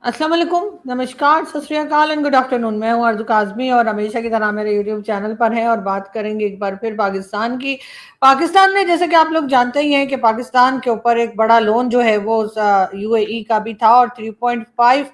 अस्सलाम वालेकुम, नमस्कार, सत श्री अकाल एंड गुड आफ्टरनून। मैं हूं अर्ज़ू काज़मी और हमेशा की तरह मेरे यूट्यूब चैनल पर हैं और बात करेंगे एक बार फिर पाकिस्तान की। पाकिस्तान ने, जैसे कि आप लोग जानते ही हैं, कि पाकिस्तान के ऊपर एक बड़ा लोन जो है वो यूएई का भी था और 3.5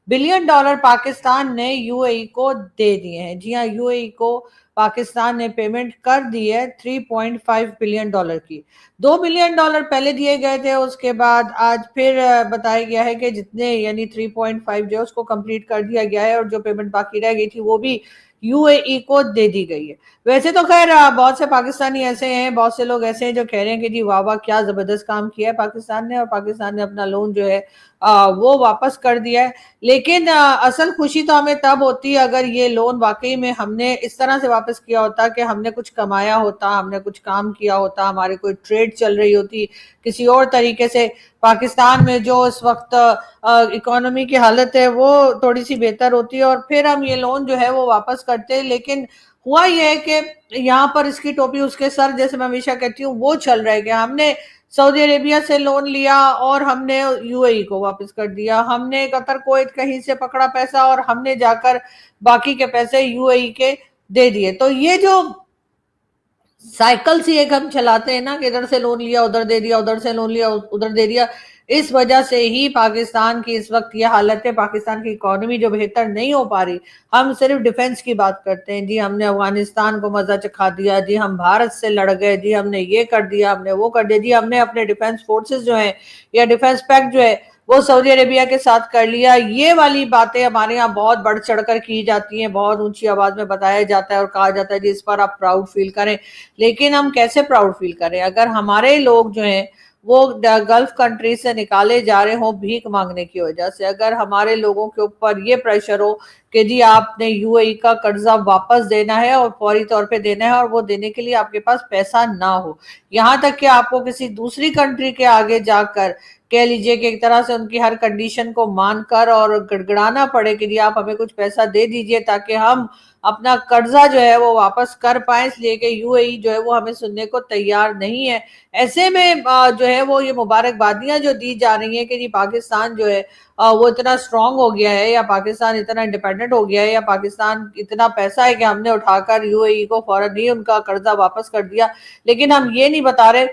बिलियन डॉलर पाकिस्तान ने यूएई को दे दिए हैं। जी हाँ, यूएई को पाकिस्तान ने पेमेंट कर दी है 3.5 बिलियन डॉलर की। 2 बिलियन डॉलर पहले दिए गए थे, उसके बाद आज फिर बताया गया है कि जितने यानी 3.5 जो है उसको कंप्लीट कर दिया गया है और जो पेमेंट बाकी रह गई थी वो भी यूएई को दे दी गई है। वैसे तो खैर बहुत से पाकिस्तानी ऐसे हैं, बहुत से लोग ऐसे हैं जो कह रहे हैं कि जी वाह वाह क्या जबरदस्त काम किया है पाकिस्तान ने और पाकिस्तान ने अपना लोन जो है वो वापस कर दिया है। लेकिन असल खुशी तो हमें तब होती अगर ये लोन वाकई में हमने इस तरह से वापस किया होता कि हमने कुछ कमाया होता, हमने कुछ काम किया होता, हमारी कोई ट्रेड चल रही होती किसी और तरीके से। पाकिस्तान में जो इस वक्त इकोनॉमी की हालत है वो थोड़ी सी बेहतर होती है और फिर हम ये लोन जो है वो वापस करते हैं। लेकिन हुआ ये है कि यहाँ पर इसकी टोपी उसके सर, जैसे मैं हमेशा कहती हूँ, वो चल रहा है कि हमने सऊदी अरेबिया से लोन लिया और हमने यूएई को वापस कर दिया, हमने कतर कुवैत कहीं से पकड़ा पैसा और हमने जाकर बाकी के पैसे यूएई के दे दिए। तो ये जो साइकिल सी एक हम चलाते हैं ना कि इधर से लोन लिया उधर दे दिया, उधर से लोन लिया उधर दे दिया, इस वजह से ही पाकिस्तान की इस वक्त ये हालत है। पाकिस्तान की इकोनॉमी जो बेहतर नहीं हो पा रही। हम सिर्फ डिफेंस की बात करते हैं, जी हमने अफगानिस्तान को मजा चखा दिया, जी हम भारत से लड़ गए, जी हमने ये कर दिया, हमने वो कर दिया, जी हमने अपने डिफेंस फोर्सेस जो है या डिफेंस पैक्ट जो है वो सऊदी अरेबिया के साथ कर लिया। ये वाली बातें हमारे यहाँ बहुत बढ़ चढ़कर की जाती हैं, बहुत ऊंची आवाज में बताया जाता है और कहा जाता है जी इस पर आप प्राउड फील करें। लेकिन हम कैसे प्राउड फील करें अगर हमारे लोग जो हैं वो गल्फ कंट्री से निकाले जा रहे हो भीख मांगने की वजह से, अगर हमारे लोगों के ऊपर ये प्रेशर हो कि जी आपने यूएई का कर्जा वापस देना है और फौरी तौर पे देना है और वो देने के लिए आपके पास पैसा ना हो, यहाँ तक कि आपको किसी दूसरी कंट्री के आगे जाकर कह लीजिए कि एक तरह से उनकी हर कंडीशन को मानकर और गड़गड़ाना पड़े कि जी आप हमें कुछ पैसा दे दीजिए ताकि हम अपना कर्जा जो है वो वापस कर पाए, इसलिए कि यूएई जो है वो हमें सुनने को तैयार नहीं है। ऐसे में जो है वो ये मुबारकबादियां जो दी जा रही हैं कि जी पाकिस्तान जो है वो इतना स्ट्रांग हो गया है या पाकिस्तान इतना इंडिपेंडेंट हो गया है या पाकिस्तान इतना पैसा है कि हमने उठाकर यूएई को फौरन ही उनका कर्जा वापस कर दिया। लेकिन हम ये नहीं बता रहे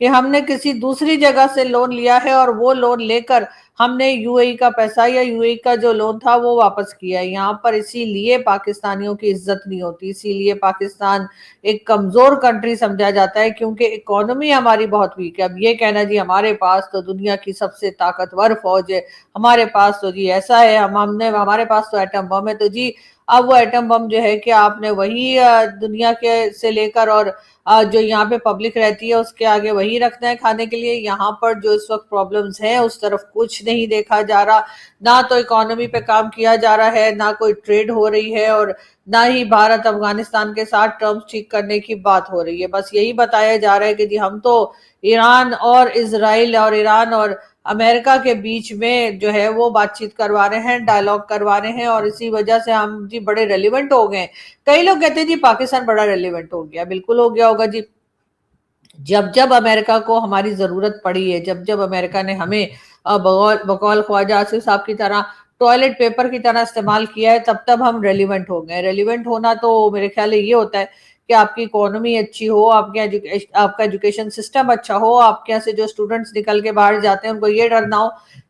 कि हमने किसी दूसरी जगह से लोन लिया है और वो लोन लेकर हमने यूएई का पैसा या यूएई का जो लोन था वो वापस किया है। यहाँ पर इसीलिए पाकिस्तानियों की इज्जत नहीं होती, इसीलिए पाकिस्तान एक कमजोर कंट्री समझा जाता है क्योंकि इकोनॉमी हमारी बहुत वीक है। अब ये कहना जी हमारे पास तो दुनिया की सबसे ताकतवर फौज है, हमारे पास तो जी ऐसा है, हमने हमारे पास तो एटम बम है, तो जी अब वो एटम बम जो है कि आपने वही दुनिया के से लेकर और जो यहाँ पे पब्लिक रहती है उसके आगे वही रखना है खाने के लिए। यहाँ पर जो इस वक्त प्रॉब्लम्स हैं उस तरफ कुछ नहीं देखा जा रहा, ना तो इकोनॉमी पे काम किया जा रहा है, ना कोई ट्रेड हो रही है और ना ही भारत अफगानिस्तान के साथ टर्म्स ठीक करने की बात हो रही है। बस यही बताया जा रहा है कि जी हम तो ईरान और इजराइल और ईरान और अमेरिका के बीच में जो है वो बातचीत करवा रहे हैं, डायलॉग करवा रहे हैं और इसी वजह से हम जी बड़े रेलिवेंट हो गए। कई लोग कहते हैं जी पाकिस्तान बड़ा रेलिवेंट हो गया, बिल्कुल हो गया होगा जी। जब जब अमेरिका को हमारी जरूरत पड़ी है, जब जब अमेरिका ने हमें बकौल ख्वाजा आसिफ साहब की तरह टॉयलेट पेपर की तरह इस्तेमाल किया है, तब तब हम रेलिवेंट हो गए। रेलिवेंट होना तो मेरे ख्याल ये होता है कि आपकी इकोनॉमी अच्छी हो, आपका एजुकेशन सिस्टम अच्छा हो, आपके यहाँ से जो स्टूडेंट्स निकल के बाहर जाते हैं उनको ये डर ना हो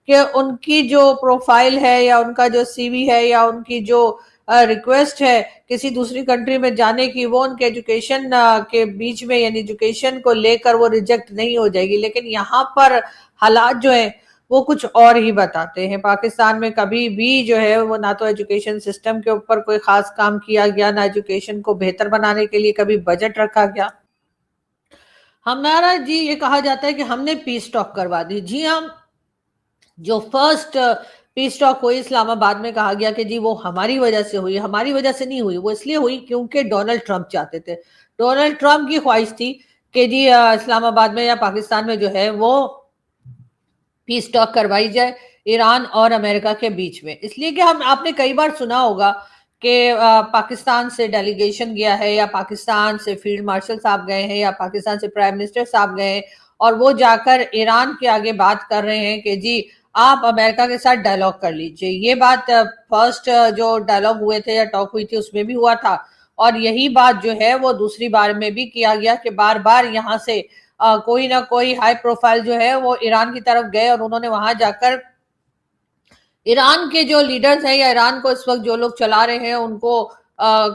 कि उनकी जो प्रोफाइल है या उनका जो सीवी है या उनकी जो रिक्वेस्ट है किसी दूसरी कंट्री में जाने की, वो उनके एजुकेशन के बीच में यानी एजुकेशन को लेकर वो रिजेक्ट नहीं हो जाएगी। लेकिन यहाँ पर हालात जो है वो कुछ और ही बताते हैं। पाकिस्तान में कभी भी जो है वो ना तो एजुकेशन सिस्टम के ऊपर कोई खास काम किया गया, ना एजुकेशन को बेहतर बनाने के लिए कभी बजट रखा गया। हमारा जी ये कहा जाता है कि हमने पीस टॉक करवा दी। जी हम जो फर्स्ट पीस टॉक हुई इस्लामाबाद में, कहा गया कि जी वो हमारी वजह से हुई, हमारी वजह से नहीं हुई, वो इसलिए हुई क्योंकि डोनाल्ड ट्रंप चाहते थे। डोनाल्ड ट्रंप की ख्वाहिश थी कि जी इस्लामाबाद में या पाकिस्तान में जो है वो पीस टॉक करवाई जाए ईरान और अमेरिका के बीच में। इसलिए कि हम आपने कई बार सुना होगा कि पाकिस्तान से डेलीगेशन गया है या पाकिस्तान से फील्ड मार्शल साहब गए हैं या पाकिस्तान से प्राइम मिनिस्टर साहब गए हैं और वो जाकर ईरान के आगे बात कर रहे हैं कि जी आप अमेरिका के साथ डायलॉग कर लीजिए। ये बात फर्स्ट जो डायलॉग हुए थे या टॉक हुई थी उसमें भी हुआ था, और यही बात जो है वो दूसरी बार में भी किया गया कि बार बार यहाँ से कोई ना कोई हाई प्रोफाइल जो है वो ईरान की तरफ गए और उन्होंने वहां जाकर ईरान के जो लीडर्स हैं या ईरान को इस वक्त जो लोग चला रहे हैं उनको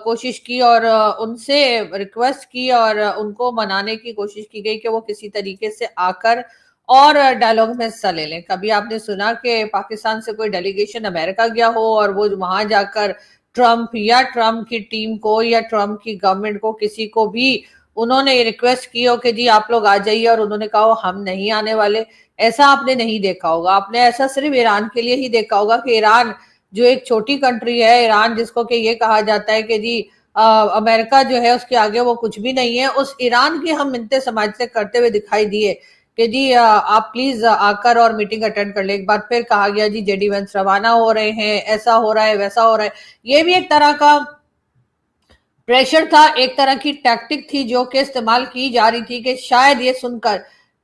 कोशिश की और उनसे रिक्वेस्ट की और उनको मनाने की कोशिश की गई कि वो किसी तरीके से आकर और डायलॉग में हिस्सा ले लें। कभी आपने सुना कि पाकिस्तान से कोई डेलीगेशन अमेरिका गया हो और वो वहां जाकर ट्रंप या ट्रंप की टीम को या ट्रंप की गवर्नमेंट को किसी को भी उन्होंने रिक्वेस्ट की हो कि जी आप लोग आ जाइए, और उन्होंने कहा हम नहीं आने वाले? ऐसा आपने नहीं देखा होगा। आपने ऐसा सिर्फ ईरान के लिए ही देखा होगा कि ईरान जो एक छोटी कंट्री है, ईरान जिसको कि ये कहा जाता है कि जी अमेरिका जो है उसके आगे वो कुछ भी नहीं है, उस ईरान की हम मिन्नतें समाज से करते हुए दिखाई दिए कि जी आप प्लीज आकर और मीटिंग अटेंड कर ले। एक बार फिर कहा गया जी जेडी वेंस रवाना हो रहे हैं, ऐसा हो रहा है वैसा हो रहा है। ये भी एक तरह का प्रेशर था, एक तरह की टैक्टिक थी जो कि इस्तेमाल की जा रही थी कि शायद ये सुनकर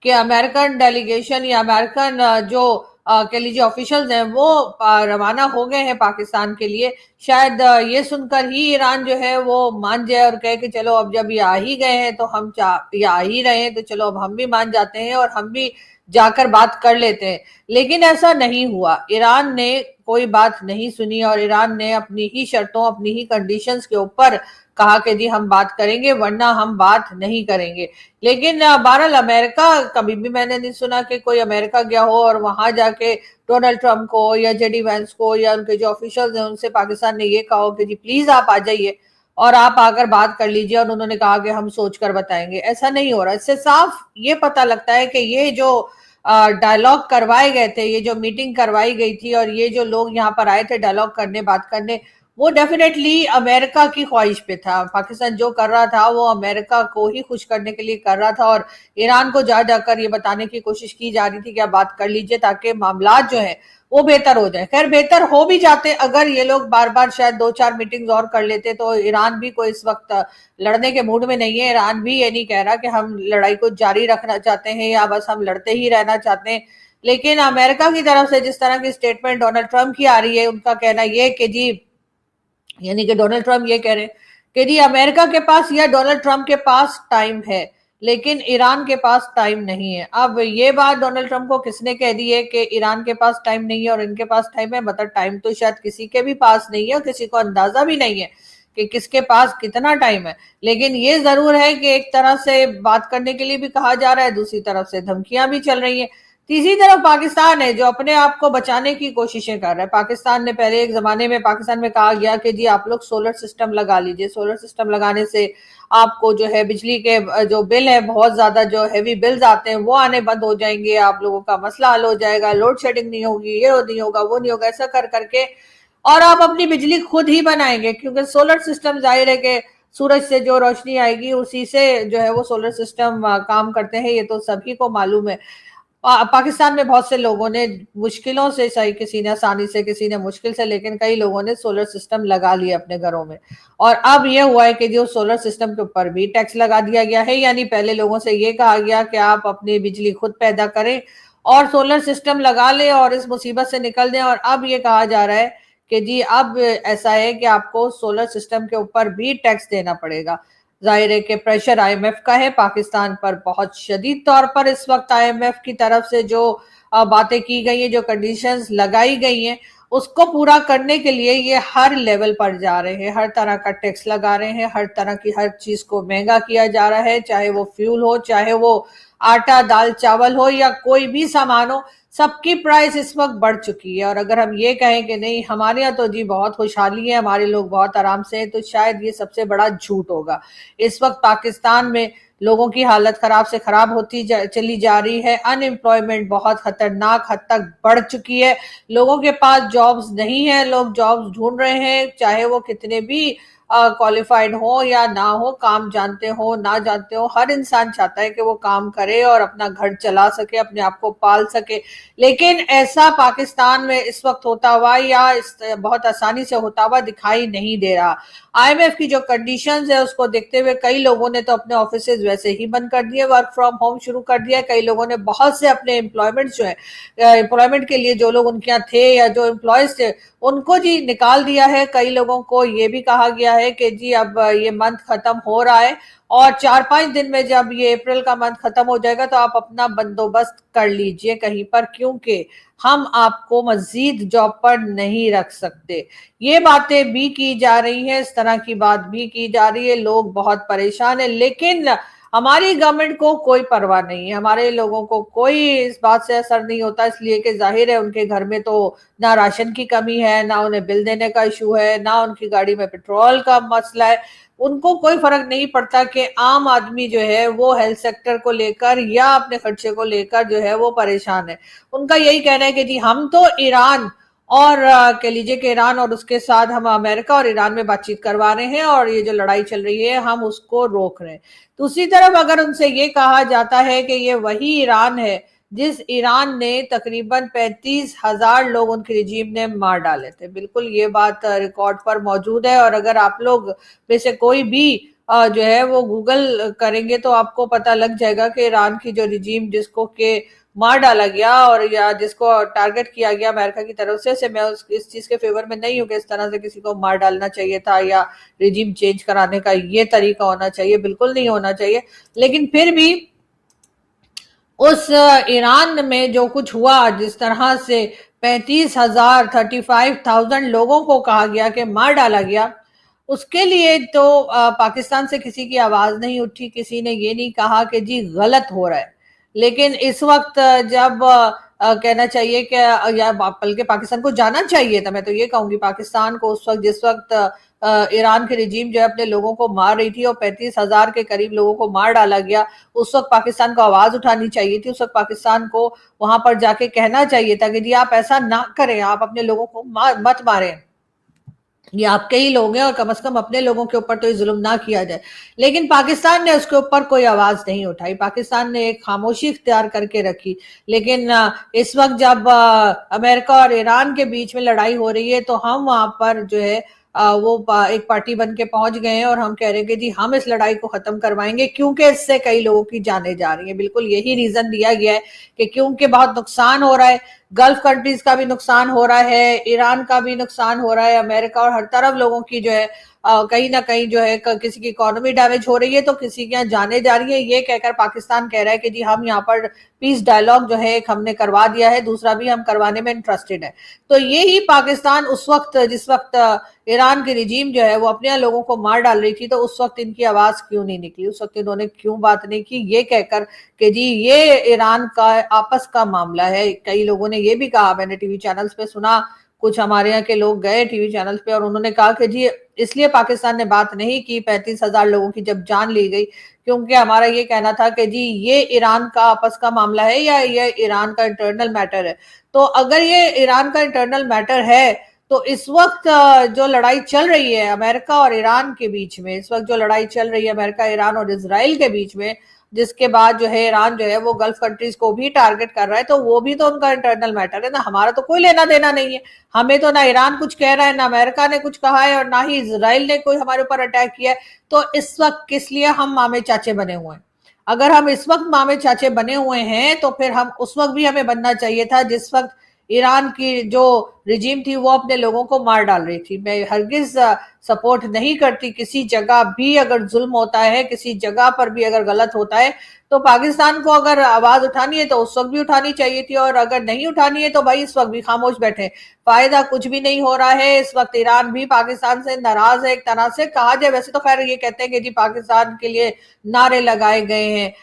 कि अमेरिकन डेलीगेशन या अमेरिकन जो कह लीजिए ऑफिशियल्स हैं वो रवाना हो गए हैं पाकिस्तान के लिए, शायद ये सुनकर ही ईरान जो है वो मान जाए और कहे कि चलो अब जब ये आ ही गए हैं तो हम ये आ ही रहे हैं तो चलो अब हम भी मान जाते हैं और हम भी जाकर बात कर लेते हैं। लेकिन ऐसा नहीं हुआ, ईरान ने कोई बात नहीं सुनी और ईरान ने अपनी ही शर्तों अपनी ही कंडीशंस के ऊपर कहा कि जी हम बात करेंगे वरना हम बात नहीं करेंगे। लेकिन बहरहाल अमेरिका, कभी भी मैंने नहीं सुना कि कोई अमेरिका गया हो और वहां जाके डोनाल्ड ट्रंप को या जेडी वैंस को या उनके जो ऑफिशियल्स हैं उनसे पाकिस्तान ने ये कहा हो कि जी प्लीज आप आ जाइए और आप आकर बात कर लीजिए, और उन्होंने कहा कि हम सोच कर बताएंगे। ऐसा नहीं हो रहा। इससे साफ ये पता लगता है कि ये जो डायलॉग करवाए गए थे, ये जो मीटिंग करवाई गई थी और ये जो लोग यहाँ पर आए थे डायलॉग करने बात करने, वो डेफिनेटली अमेरिका की ख्वाहिश पे था। पाकिस्तान जो कर रहा था वो अमेरिका को ही खुश करने के लिए कर रहा था और ईरान को जा जाकर ये बताने की कोशिश की जा रही थी कि आप बात कर लीजिए ताकि मामलात जो है वो बेहतर हो जाए। खैर बेहतर हो भी जाते अगर ये लोग बार बार शायद 2-4 मीटिंग्स और कर लेते, तो ईरान भी कोई इस वक्त लड़ने के मूड में नहीं है। ईरान भी ये नहीं कह रहा कि हम लड़ाई को जारी रखना चाहते हैं या बस हम लड़ते ही रहना चाहते हैं। लेकिन अमेरिका की तरफ से जिस तरह की स्टेटमेंट डोनाल्ड ट्रंप की आ रही है, उनका कहना ये कि जी, यानी कि डोनाल्ड ट्रंप ये कह रहे हैं कि जी अमेरिका के पास या डोनाल्ड ट्रंप के पास टाइम है लेकिन ईरान के पास टाइम नहीं है। अब ये बात डोनाल्ड ट्रंप को किसने कह दी है कि ईरान के पास टाइम नहीं है और इनके पास टाइम है? मतलब टाइम तो शायद किसी के भी पास नहीं है और किसी को अंदाजा भी नहीं है कि किसके पास कितना टाइम है। लेकिन ये जरूर है कि एक तरह से बात करने के लिए भी कहा जा रहा है, दूसरी तरफ से धमकियां भी चल रही हैं, तीसरी तरफ पाकिस्तान है जो अपने आप को बचाने की कोशिशें कर रहा है। पाकिस्तान ने पहले एक जमाने में पाकिस्तान में कहा गया कि जी आप लोग सोलर सिस्टम लगा लीजिए, सोलर सिस्टम लगाने से आपको जो है बिजली के जो बिल है बहुत ज्यादा जो हैवी बिल्स आते हैं वो आने बंद हो जाएंगे, आप लोगों का मसला हल हो जाएगा, लोड शेडिंग नहीं होगी, ये नहीं होगा वो नहीं होगा, ऐसा कर करके और आप अपनी बिजली खुद ही बनाएंगे क्योंकि सोलर सिस्टम जाहिर है कि सूरज से जो रोशनी आएगी उसी से जो है वो सोलर सिस्टम काम करते हैं, ये तो सभी को मालूम है। पाकिस्तान में बहुत से लोगों ने मुश्किलों से, सही किसी ने आसानी से किसी ने मुश्किल से, लेकिन कई लोगों ने सोलर सिस्टम लगा लिया अपने घरों में। और अब ये हुआ है कि जो सोलर सिस्टम के ऊपर भी टैक्स लगा दिया गया है, यानी पहले लोगों से ये कहा गया कि आप अपनी बिजली खुद पैदा करें और सोलर सिस्टम लगा लें और इस मुसीबत से निकल दें, और अब ये कहा जा रहा है कि जी अब ऐसा है कि आपको सोलर सिस्टम के ऊपर भी टैक्स देना पड़ेगा। जाहिर है कि प्रेशर आईएमएफ का है पाकिस्तान पर बहुत शदीद तौर पर। इस वक्त आईएमएफ की तरफ से जो बातें की गई हैं, जो कंडीशंस लगाई गई हैं, उसको पूरा करने के लिए ये हर लेवल पर जा रहे हैं, हर तरह का टैक्स लगा रहे हैं, हर तरह की हर चीज को महंगा किया जा रहा है, चाहे वो फ्यूल हो, चाहे वो आटा दाल चावल हो या कोई भी सामान हो, सबकी प्राइस इस वक्त बढ़ चुकी है। और अगर हम ये कहें कि नहीं हमारे यहाँ तो जी बहुत खुशहाली है, हमारे लोग बहुत आराम से हैं, तो शायद ये सबसे बड़ा झूठ होगा। इस वक्त पाकिस्तान में लोगों की हालत खराब से खराब होती चली जा रही है, अनएम्प्लॉयमेंट बहुत खतरनाक हद तक बढ़ चुकी है, लोगों के पास जॉब्स नहीं है, लोग जॉब्स ढूंढ रहे हैं, चाहे वो कितने भी क्वालिफाइड हो या ना हो, काम जानते हो ना जानते हो, हर इंसान चाहता है कि वो काम करे और अपना घर चला सके, अपने आप को पाल सके। लेकिन ऐसा पाकिस्तान में इस वक्त होता हुआ या बहुत आसानी से होता हुआ दिखाई नहीं दे रहा। आईएमएफ की जो कंडीशंस है उसको देखते हुए कई लोगों ने तो अपने ऑफिसेज वैसे ही बंद कर दिए, वर्क फ्रॉम होम शुरू कर दिया। कई लोगों ने बहुत से अपने एम्प्लॉयमेंट जो है, एम्प्लॉयमेंट के लिए जो लोग उनके यहाँ थे या जो एम्प्लॉयज थे उनको जी निकाल दिया है। कई लोगों को ये भी कहा गया है कि जी अब ये मंथ खत्म हो रहा है और 4-5 दिन में जब ये अप्रैल का मंथ खत्म हो जाएगा तो आप अपना बंदोबस्त कर लीजिए कहीं पर, क्योंकि हम आपको मजीद जॉब पर नहीं रख सकते। ये बातें भी की जा रही है, इस तरह की बात भी की जा रही है, लोग बहुत परेशान है। लेकिन हमारी गवर्नमेंट को कोई परवाह नहीं है, हमारे लोगों को कोई इस बात से असर नहीं होता, इसलिए कि जाहिर है उनके घर में तो ना राशन की कमी है, ना उन्हें बिल देने का इशू है, ना उनकी गाड़ी में पेट्रोल का मसला है। उनको कोई फर्क नहीं पड़ता कि आम आदमी जो है वो हेल्थ सेक्टर को लेकर या अपने खर्चे को लेकर जो है वो परेशान है। उनका यही कहना है कि जी हम तो ईरान और कह लीजिए कि ईरान और उसके साथ हम अमेरिका और ईरान में बातचीत करवा रहे हैं और ये जो लड़ाई चल रही है हम उसको रोक रहे हैं। दूसरी तरफ अगर उनसे ये कहा जाता है कि ये वही ईरान है जिस ईरान ने तकरीबन 35,000 लोग उनके रिजीम ने मार डाले थे, बिल्कुल ये बात रिकॉर्ड पर मौजूद है। और अगर आप लोग में से कोई भी जो है वो गूगल करेंगे तो आपको पता लग जाएगा कि ईरान की जो रिजीम जिसको के मार डाला गया और या जिसको टारगेट किया गया अमेरिका की तरफ से मैं इस चीज के फेवर में नहीं हूँ कि इस तरह से किसी को मार डालना चाहिए था या रिजीम चेंज कराने का ये तरीका होना चाहिए, बिल्कुल नहीं होना चाहिए। लेकिन फिर भी उस ईरान में जो कुछ हुआ, जिस तरह से 35,000 लोगों को कहा गया कि मार डाला गया, उसके लिए तो पाकिस्तान से किसी की आवाज नहीं उठी, किसी ने ये नहीं कहा कि जी गलत हो रहा है। लेकिन इस वक्त जब कहना चाहिए कि या बल्कि पाकिस्तान को जाना चाहिए था, मैं तो ये कहूंगी पाकिस्तान को, उस वक्त जिस वक्त ईरान की रिजीम जो है अपने लोगों को मार रही थी और 35,000 के करीब लोगों को मार डाला गया, उस वक्त पाकिस्तान को आवाज उठानी चाहिए थी। उस वक्त पाकिस्तान को वहां पर जाके कहना चाहिए था कि जी आप ऐसा ना करें, आप अपने लोगों को मत मारें, ये आपके ही लोग हैं और कम से कम अपने लोगों के ऊपर तो ये जुल्म ना किया जाए। लेकिन पाकिस्तान ने उसके ऊपर कोई आवाज नहीं उठाई, पाकिस्तान ने एक खामोशी इख्तियार करके रखी। लेकिन इस वक्त जब अमेरिका और ईरान के बीच में लड़ाई हो रही है तो हम वहां पर जो है वो एक पार्टी बन के पहुंच गए हैं और हम कह रहे हैं कि जी हम इस लड़ाई को खत्म करवाएंगे, क्योंकि इससे कई लोगों की जानें जा रही हैं। बिल्कुल यही रीजन दिया गया है कि क्योंकि बहुत नुकसान हो रहा है, गल्फ कंट्रीज का भी नुकसान हो रहा है, ईरान का भी नुकसान हो रहा है, अमेरिका और हर तरफ लोगों की जो है कहीं ना कहीं जो है किसी की इकोनॉमी डैमेज हो रही है तो किसी की यहाँ जाने जा रही है। ये कहकर पाकिस्तान कह रहा है कि जी हम यहाँ पर पीस डायलॉग जो है एक हमने करवा दिया है, दूसरा भी हम करवाने में इंटरेस्टेड है। तो ये ही पाकिस्तान उस वक्त जिस वक्त ईरान की रिजीम जो है वो अपने यहाँ लोगों को मार डाल रही थी तो उस वक्त इनकी आवाज क्यों नहीं निकली, उस वक्त इन्होंने क्यों बात नहीं की, ये कहकर कि जी ये ईरान का आपस का मामला है। कई लोगों ने ये भी कहा, मैंने टीवी चैनल्स पे सुना, कुछ हमारे यहाँ के लोग गए टीवी चैनल्स पे और उन्होंने कहा कि जी इसलिए पाकिस्तान ने बात नहीं की 35,000 लोगों की जब जान ली गई, क्योंकि हमारा ये कहना था कि जी ये ईरान का आपस का मामला है या ये ईरान का इंटरनल मैटर है। तो अगर ये ईरान का इंटरनल मैटर है तो इस वक्त जो लड़ाई चल रही है अमेरिका और ईरान के बीच में, इस वक्त जो लड़ाई चल रही है अमेरिका, ईरान और इजराइल के बीच में, जिसके बाद जो है ईरान जो है वो गल्फ कंट्रीज को भी टारगेट कर रहा है, तो वो भी तो उनका इंटरनल मैटर है ना, हमारा तो कोई लेना देना नहीं है। हमें तो ना ईरान कुछ कह रहा है, ना अमेरिका ने कुछ कहा है और ना ही इजराइल ने कोई हमारे ऊपर अटैक किया है। तो इस वक्त किस लिए हम मामे चाचे बने हुए हैं? अगर हम इस वक्त मामे चाचे बने हुए हैं तो फिर हम उस वक्त भी हमें बनना चाहिए था जिस वक्त ईरान की जो रिजीम थी वो अपने लोगों को मार डाल रही थी। मैं हरगिज सपोर्ट नहीं करती, किसी जगह भी अगर जुल्म होता है, किसी जगह पर भी अगर गलत होता है तो पाकिस्तान को अगर आवाज उठानी है तो उस वक्त भी उठानी चाहिए थी, और अगर नहीं उठानी है तो भाई इस वक्त भी खामोश बैठे, फायदा कुछ भी नहीं हो रहा है। इस वक्त ईरान भी पाकिस्तान से नाराज है, एक तरह से कहा जाए। वैसे तो खैर ये कहते हैं कि जी पाकिस्तान के लिए नारे लगाए गए हैं,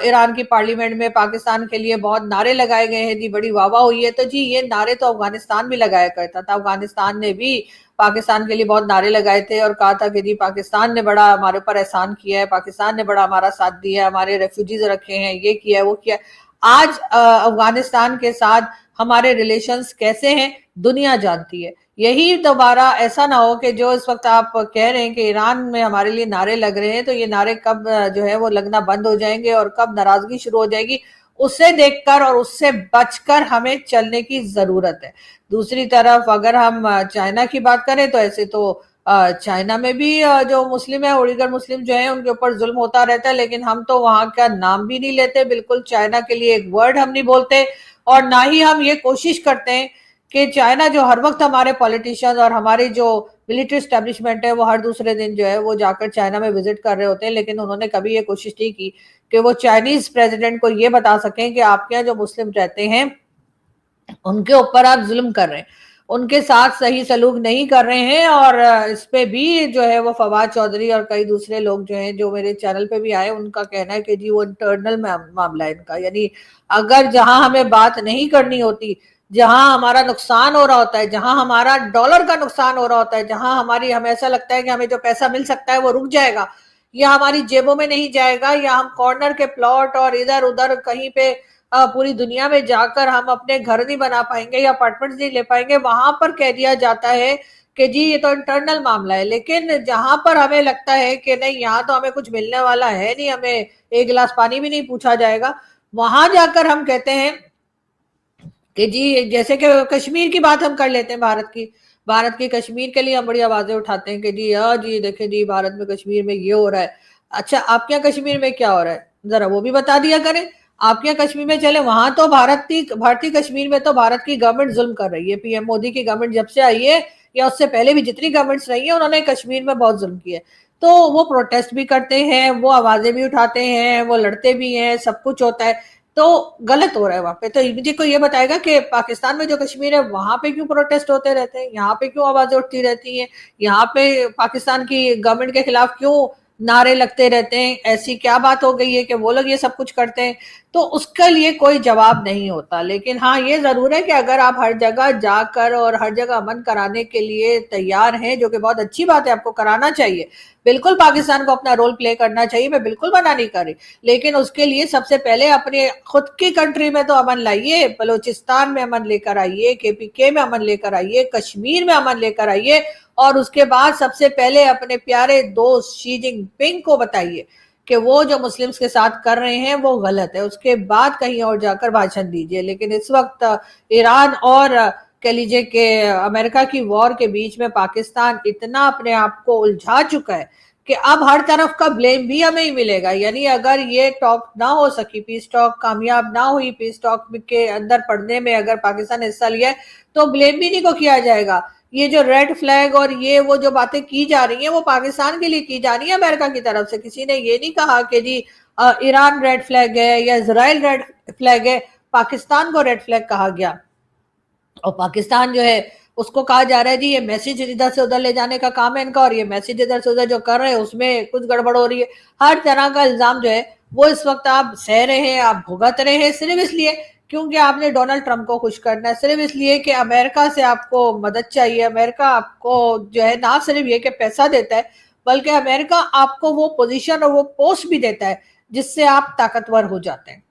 ईरान की पार्लियामेंट में पाकिस्तान के लिए बहुत नारे लगाए गए हैं जी, बड़ी वाहवाह हुई है। तो जी ये नारे तो अफगानिस्तान भी लगाया करता था, अफगानिस्तान ने भी पाकिस्तान के लिए बहुत नारे लगाए थे और कहा था कि जी पाकिस्तान ने बड़ा हमारे ऊपर एहसान किया है, पाकिस्तान ने बड़ा हमारा साथ दिया है, हमारे रेफ्यूजीज रखे हैं, ये किया है वो किया है। आज अफगानिस्तान के साथ हमारे रिलेशंस कैसे हैं दुनिया जानती है। यही दोबारा ऐसा ना हो कि जो इस वक्त आप कह रहे हैं कि ईरान में हमारे लिए नारे लग रहे हैं, तो ये नारे कब जो है वो लगना बंद हो जाएंगे और कब नाराजगी शुरू हो जाएगी, उससे देखकर और उससे बचकर हमें चलने की जरूरत है। दूसरी तरफ अगर हम चाइना की बात करें तो ऐसे तो चाइना में भी जो मुस्लिम है, उइगर मुस्लिम जो है, उनके ऊपर जुल्म होता रहता है, लेकिन हम तो वहां का नाम भी नहीं लेते, बिल्कुल चाइना के लिए एक वर्ड हम नहीं बोलते, और ना ही हम ये कोशिश करते हैं कि चाइना जो हर वक्त हमारे पॉलिटिशियंस और हमारी जो मिलिट्री स्टैब्लिशमेंट है वो हर दूसरे दिन जो है वो जाकर चाइना में विजिट कर रहे होते हैं, लेकिन उन्होंने कभी ये कोशिश नहीं की कि वो चाइनीज प्रेसिडेंट को ये बता सकें कि आपके यहाँ जो मुस्लिम रहते हैं उनके ऊपर आप जुल्म कर रहे हैं, उनके साथ सही सलूक नहीं कर रहे हैं। और इस पे भी जो है वो फवाद चौधरी और कई दूसरे लोग जो हैं, जो मेरे चैनल पे भी आए, उनका कहना है कि जी वो इंटरनल मामला है इनका, यानी अगर जहां हमें बात नहीं करनी होती, जहां हमारा नुकसान हो रहा होता है, जहां हमारा डॉलर का नुकसान हो रहा होता है, जहां हमें ऐसा लगता है कि हमें जो पैसा मिल सकता है वो रुक जाएगा या हमारी जेबों में नहीं जाएगा, या हम कॉर्नर के प्लॉट और इधर उधर कहीं पे पूरी दुनिया में जाकर हम अपने घर नहीं बना पाएंगे या अपार्टमेंट नहीं ले पाएंगे, वहां पर कह दिया जाता है कि जी ये तो इंटरनल मामला है। लेकिन जहां पर हमें लगता है कि नहीं, यहाँ तो हमें कुछ मिलने वाला है नहीं, हमें एक गिलास पानी भी नहीं पूछा जाएगा, वहां जाकर हम कहते हैं कि जी, जैसे कि कश्मीर की बात हम कर लेते हैं, भारत की कश्मीर के लिए हम बड़ी आवाजें उठाते हैं कि जी हाँ जी देखें जी भारत में कश्मीर में ये हो रहा है। अच्छा, आपके यहाँ कश्मीर में क्या हो रहा है, जरा वो भी बता दिया करें। आपके यहाँ कश्मीर में चले, वहां तो भारतीय कश्मीर में तो भारत की गवर्नमेंट जुल्म कर रही है। पीएम मोदी की गवर्नमेंट जब से आई है या उससे पहले भी जितनी गवर्नमेंट्स रही है, उन्होंने कश्मीर में बहुत जुल्म किया है। तो वो प्रोटेस्ट भी करते हैं, वो आवाजें भी उठाते हैं, वो लड़ते भी हैं, सब कुछ होता है, तो गलत हो रहा है वहां पे। तो मुझे कोई ये बताएगा कि पाकिस्तान में जो कश्मीर है वहां पे क्यों प्रोटेस्ट होते रहते हैं, यहाँ पे क्यों आवाजें उठती रहती हैं, यहाँ पे पाकिस्तान की गवर्नमेंट के खिलाफ क्यों नारे लगते रहते हैं, ऐसी क्या बात हो गई है कि वो लोग ये सब कुछ करते हैं। तो उसके लिए कोई जवाब नहीं होता। लेकिन हाँ, ये जरूर है कि अगर आप हर जगह जाकर और हर जगह अमन कराने के लिए तैयार हैं, जो कि बहुत अच्छी बात है, आपको कराना चाहिए, बिल्कुल पाकिस्तान को अपना रोल प्ले करना चाहिए, मैं बिल्कुल मना नहीं कर रही, लेकिन उसके लिए सबसे पहले अपने खुद की कंट्री में तो अमन लाइए, बलूचिस्तान में अमन लेकर आइए, केपीके में अमन लेकर आइए, कश्मीर में अमन लेकर आइए, और उसके बाद सबसे पहले अपने प्यारे दोस्त शी जिनपिंग को बताइए कि वो जो मुस्लिम्स के साथ कर रहे हैं वो गलत है, उसके बाद कहीं और जाकर भाषण दीजिए। लेकिन इस वक्त ईरान और कह लीजिए कि अमेरिका की वॉर के बीच में पाकिस्तान इतना अपने आप को उलझा चुका है कि अब हर तरफ का ब्लेम भी हमें ही मिलेगा। यानी अगर ये टॉक ना हो सकी, पीस टॉक कामयाब ना हुई, पीस टॉक के अंदर पढ़ने में अगर पाकिस्तान ने हिस्सा लिया है, तो ब्लेम भी नहीं को किया जाएगा। ये जो रेड फ्लैग और ये वो जो बातें की जा रही हैं वो पाकिस्तान के लिए की जा रही है अमेरिका की तरफ से। किसी ने ये नहीं कहा कि जी ईरान रेड फ्लैग है या इजराइल रेड फ्लैग है, पाकिस्तान को रेड फ्लैग कहा गया। और पाकिस्तान जो है उसको कहा जा रहा है जी ये मैसेज इधर से उधर ले जाने का काम है इनका, और ये मैसेज इधर से उधर जो कर रहे हैं उसमें कुछ गड़बड़ हो रही है। हर तरह का इल्जाम जो है वो इस वक्त आप सह रहे हैं, आप भुगत रहे हैं, सिर्फ इसलिए क्योंकि आपने डोनाल्ड ट्रंप को खुश करना है, सिर्फ इसलिए कि अमेरिका से आपको मदद चाहिए। अमेरिका आपको जो है ना सिर्फ ये कि पैसा देता है, बल्कि अमेरिका आपको वो पोजीशन और वो पोस्ट भी देता है जिससे आप ताकतवर हो जाते हैं।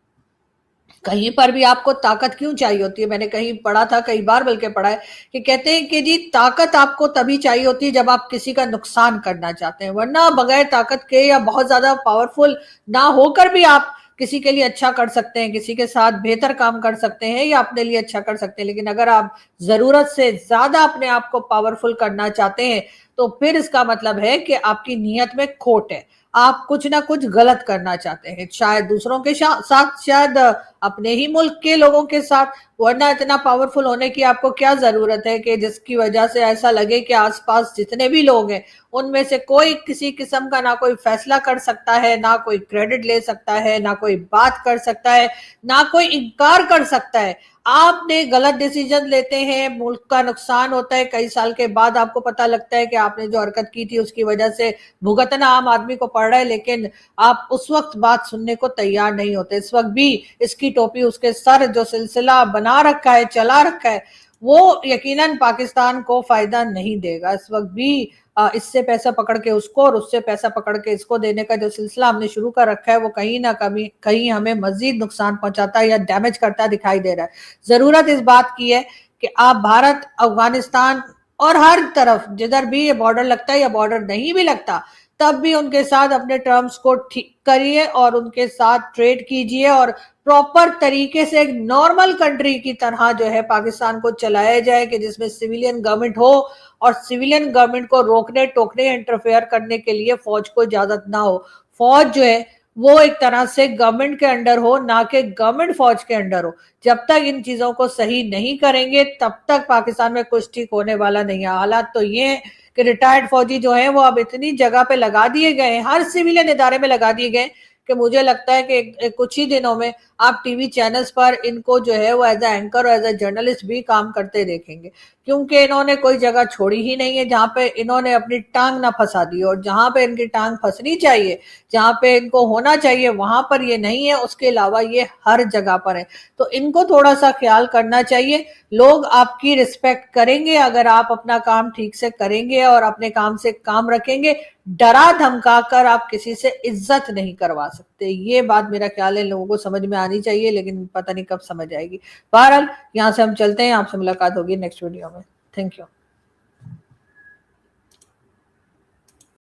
कहीं पर भी आपको ताकत क्यों चाहिए होती है, मैंने कहीं पढ़ा था, कई बार बल्कि पढ़ा है, कि कहते हैं कि जी ताकत आपको तभी चाहिए होती है जब आप किसी का नुकसान करना चाहते हैं, वरना बगैर ताकत के या बहुत ज्यादा पावरफुल ना होकर भी आप किसी के लिए अच्छा कर सकते हैं, किसी के साथ बेहतर काम कर सकते हैं या अपने लिए अच्छा कर सकते हैं। लेकिन अगर आप जरूरत से ज्यादा अपने आप को पावरफुल करना चाहते हैं तो फिर इसका मतलब है कि आपकी नीयत में खोट है, आप कुछ ना कुछ गलत करना चाहते हैं, शायद दूसरों के साथ, शायद अपने ही मुल्क के लोगों के साथ। वरना इतना पावरफुल होने की आपको क्या जरूरत है कि जिसकी वजह से ऐसा लगे कि आसपास जितने भी लोग हैं उनमें से कोई किसी किस्म का ना कोई फैसला कर सकता है, ना कोई क्रेडिट ले सकता है, ना कोई बात कर सकता है, ना कोई इनकार कर सकता है। आपने गलत डिसीजन लेते हैं, मुल्क का नुकसान होता है, कई साल के बाद आपको पता लगता है कि आपने जो हरकत की थी उसकी वजह से भुगतना आम आदमी को पड़ रहा है, लेकिन आप उस वक्त बात सुनने को तैयार नहीं होते। इस वक्त भी इसकी टोपी उसके सर जो सिलसिला बना रखा है, चला रखा है, वो यकीनन पाकिस्तान को फायदा नहीं देगा। इस वक्त भी इससे पैसा पकड़ के उसको और उससे पैसा पकड़ के इसको देने का जो सिलसिला हमने शुरू कर रखा है वो कहीं ना कहीं हमें मजीद नुकसान पहुंचाता है या डैमेज करता दिखाई दे रहा है। जरूरत इस बात की है कि आप भारत, अफगानिस्तान और हर तरफ जिधर भी ये बॉर्डर लगता है या बॉर्डर नहीं भी लगता तब भी उनके साथ अपने टर्म्स को ठीक करिए और उनके साथ ट्रेड कीजिए और प्रॉपर तरीके से एक नॉर्मल कंट्री की तरह जो है पाकिस्तान को चलाया जाए कि जिसमें सिविलियन गवर्नमेंट हो और सिविलियन गवर्नमेंट को रोकने टोकने इंटरफेयर करने के लिए फौज को इजाजत ना हो। फौज जो है वो एक तरह से गवर्नमेंट के अंडर हो, ना कि गवर्नमेंट फौज के अंडर हो। जब तक इन चीजों को सही नहीं करेंगे तब तक पाकिस्तान में कुछ ठीक होने वाला नहीं है। हालात तो ये है कि रिटायर्ड फौजी जो है वो अब इतनी जगह पे लगा दिए गए, हर सिविलियन इदारे में लगा दिए गए कि मुझे लगता है कि कुछ ही दिनों में आप टीवी चैनल्स पर इनको जो है वो एज ए एंकर और एज ए जर्नलिस्ट भी काम करते देखेंगे, क्योंकि इन्होंने कोई जगह छोड़ी ही नहीं है जहां पे इन्होंने अपनी टांग ना फंसा दी। और जहां पे इनकी टांग फंसनी चाहिए, जहां पे इनको होना चाहिए, वहां पर ये नहीं है, उसके अलावा ये हर जगह पर है। तो इनको थोड़ा सा ख्याल करना चाहिए। लोग आपकी रिस्पेक्ट करेंगे अगर आप अपना काम ठीक से करेंगे और अपने काम से काम रखेंगे। डरा धमका कर आप किसी से इज्जत नहीं करवा सकते। ये बात मेरा ख्याल है लोगों को समझ में आनी चाहिए, लेकिन पता नहीं कब समझ आएगी। बहरहाल यहाँ से हम चलते हैं, आपसे मुलाकात होगी नेक्स्ट वीडियो में। Thank you.